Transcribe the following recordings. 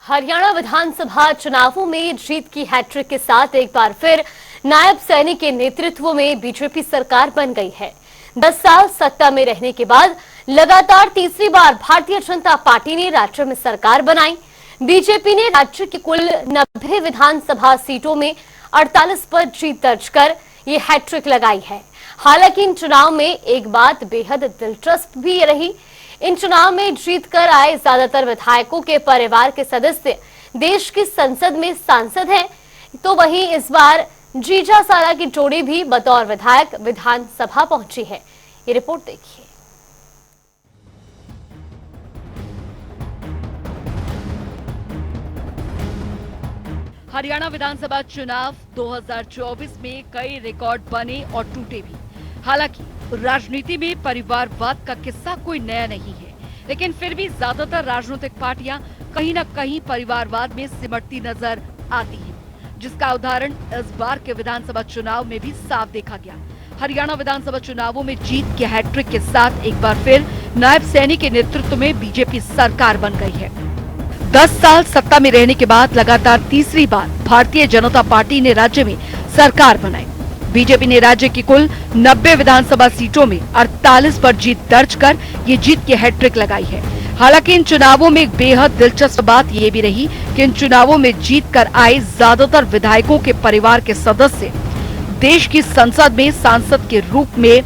हरियाणा विधानसभा चुनावों में जीत की हैट्रिक के साथ एक बार फिर नायब सैनी के नेतृत्व में बीजेपी सरकार बन गई है। 10 साल सत्ता में रहने के बाद लगातार तीसरी बार भारतीय जनता पार्टी ने राज्य में सरकार बनाई। बीजेपी ने राज्य की कुल 90 विधानसभा सीटों में 48 पर जीत दर्ज कर ये हैट्रिक लगाई है। हालांकि इन चुनाव में एक बात बेहद दिलचस्प भी रही। इन चुनाव में जीत कर आए ज्यादातर विधायकों के परिवार के सदस्य देश की संसद में सांसद हैं, तो वहीं इस बार जीजा साला की जोड़ी भी बतौर विधायक विधानसभा पहुंची है। ये रिपोर्ट देखिए। हरियाणा विधानसभा चुनाव 2024 में कई रिकॉर्ड बने और टूटे भी। हालांकि राजनीति में परिवारवाद का किस्सा कोई नया नहीं है, लेकिन फिर भी ज्यादातर राजनीतिक पार्टियां कहीं न कहीं परिवारवाद में सिमटती नजर आती हैं, जिसका उदाहरण इस बार के विधानसभा चुनाव में भी साफ देखा गया। हरियाणा विधानसभा चुनावों में जीत के हैट्रिक के साथ एक बार फिर नायब सैनी के नेतृत्व में बीजेपी सरकार बन गई है। 10 साल सत्ता में रहने के बाद लगातार तीसरी बार भारतीय जनता पार्टी ने राज्य में सरकार बनाई। बीजेपी ने राज्य की कुल 90 विधानसभा सीटों में 48 पर जीत दर्ज कर ये जीत की हैट्रिक लगाई है। हालांकि इन चुनावों में एक बेहद दिलचस्प बात ये भी रही कि इन चुनावों में जीत कर आए ज्यादातर विधायकों के परिवार के सदस्य देश की संसद में सांसद के रूप में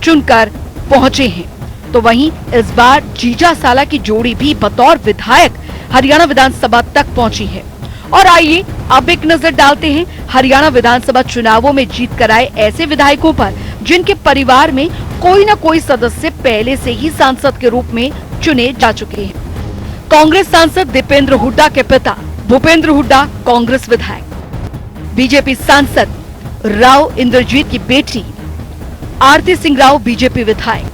चुनकर पहुंचे हैं। तो वहीं इस बार जीजा साला की जोड़ी भी बतौर विधायक हरियाणा विधानसभा तक पहुंची है। और आइए अब एक नजर डालते हैं हरियाणा विधानसभा चुनावों में जीत कर आए ऐसे विधायकों पर जिनके परिवार में कोई न कोई सदस्य पहले से ही सांसद के रूप में चुने जा चुके हैं। कांग्रेस सांसद दीपेंद्र हुड्डा के पिता भूपेंद्र हुड्डा कांग्रेस विधायक, बीजेपी सांसद राव इंद्रजीत की बेटी आरती सिंह राव बीजेपी विधायक,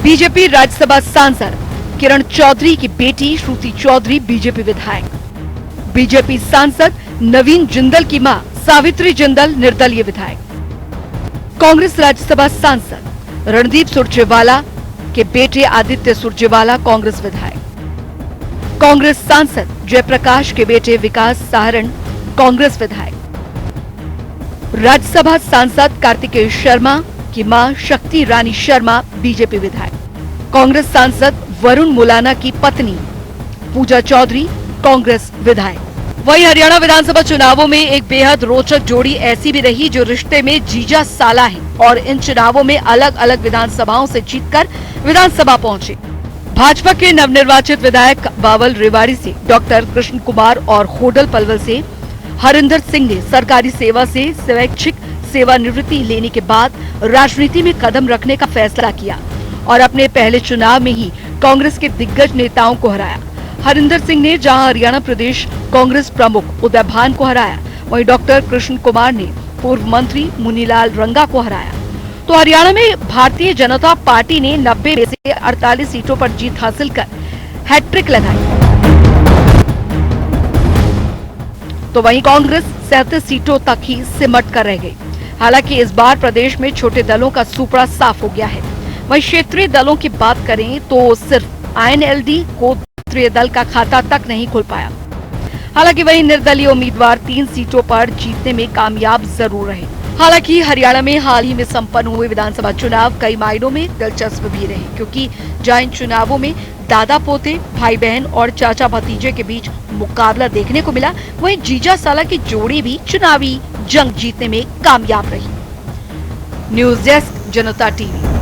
बीजेपी राज्यसभा सांसद किरण चौधरी की बेटी श्रुति चौधरी बीजेपी विधायक, बीजेपी सांसद नवीन जिंदल की मां सावित्री जिंदल निर्दलीय विधायक, कांग्रेस राज्यसभा सांसद रणदीप सुरजेवाला के बेटे आदित्य सुरजेवाला कांग्रेस विधायक, कांग्रेस सांसद जयप्रकाश के बेटे विकास साहरण कांग्रेस विधायक, राज्यसभा सांसद कार्तिकेय शर्मा की मां शक्ति रानी शर्मा बीजेपी विधायक, कांग्रेस सांसद वरुण मुलाना की पत्नी पूजा चौधरी कांग्रेस विधायक। वहीं हरियाणा विधानसभा चुनावों में एक बेहद रोचक जोड़ी ऐसी भी रही जो रिश्ते में जीजा साला है और इन चुनावों में अलग अलग विधानसभाओं से जीतकर विधानसभा पहुंचे। भाजपा के नवनिर्वाचित विधायक बावल रेवाड़ी से डॉक्टर कृष्ण कुमार और होडल पलवल से हरिंदर सिंह ने सरकारी सेवा से स्वैच्छिक सेवानिवृत्ति लेने के बाद राजनीति में कदम रखने का फैसला किया और अपने पहले चुनाव में ही कांग्रेस के दिग्गज नेताओं को हराया। हरिंदर सिंह ने जहां हरियाणा प्रदेश कांग्रेस प्रमुख उदय भान को हराया, वहीं डॉक्टर कृष्ण कुमार ने पूर्व मंत्री मुनीलाल रंगा को हराया। तो हरियाणा में भारतीय जनता पार्टी ने 90 में से 48 सीटों पर जीत हासिल कर हैट्रिक लगाई। तो वहीं कांग्रेस 37 सीटों तक ही सिमट कर रह गई। हालांकि इस बार प्रदेश में छोटे दलों का सुपड़ा साफ हो गया है। वहीं क्षेत्रीय दलों की बात करें तो सिर्फ INLD को क्षेत्रीय दल का खाता तक नहीं खुल पाया। हालांकि वही निर्दलीय उम्मीदवार 3 सीटों पर जीतने में कामयाब जरूर रहे। हालांकि हरियाणा में हाल ही में संपन्न हुए विधानसभा चुनाव कई मायनों में दिलचस्प भी रहे, क्योंकि जहां इन चुनावों में दादा पोते, भाई बहन और चाचा भतीजे के बीच मुकाबला देखने को मिला, वहीं जीजा साला की जोड़ी भी चुनावी जंग जीतने में कामयाब रही। न्यूज डेस्क, जनता टीवी।